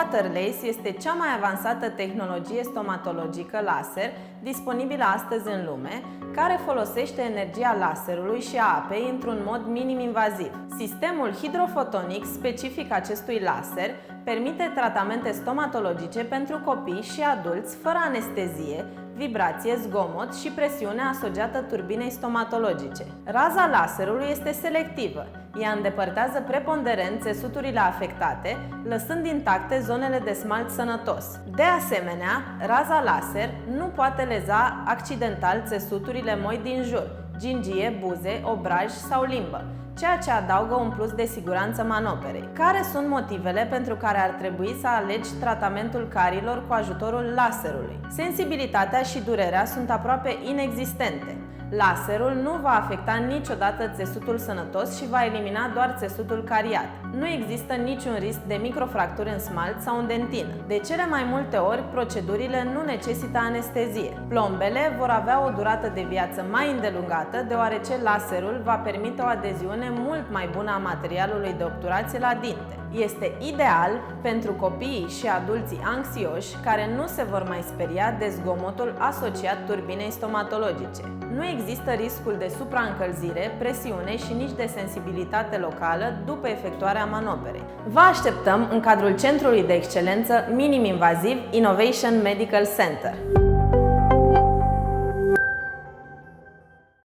Waterlace este cea mai avansată tehnologie stomatologică laser disponibilă astăzi în lume, care folosește energia laserului și a apei într-un mod minim invaziv. Sistemul hidrofotonic specific acestui laser permite tratamente stomatologice pentru copii și adulți fără anestezie, vibrație, zgomot și presiune asociată turbinei stomatologice. Raza laserului este selectivă. Ea îndepărtează preponderent țesuturile afectate, lăsând intacte zonele de smalt sănătos. De asemenea, raza laser nu poate leza accidental țesuturile moi din jur, gingie, buze, obraj sau limbă, ceea ce adaugă un plus de siguranță manoperei. Care sunt motivele pentru care ar trebui să alegi tratamentul carilor cu ajutorul laserului? Sensibilitatea și durerea sunt aproape inexistente. Laserul nu va afecta niciodată țesutul sănătos și va elimina doar țesutul cariat. Nu există niciun risc de microfracturi în smalt sau în dentină. De cele mai multe ori, procedurile nu necesită anestezie. Plombele vor avea o durată de viață mai îndelungată, deoarece laserul va permite o adeziune mult mai bună a materialului de obturație la dinte. Este ideal pentru copiii și adulții anxioși care nu se vor mai speria de zgomotul asociat turbinei stomatologice. Nu există riscul de supraîncălzire, presiune și nici de sensibilitate locală după efectuarea manoperei. Vă așteptăm în cadrul Centrului de Excelență Minim Invaziv Innovation Medical Center.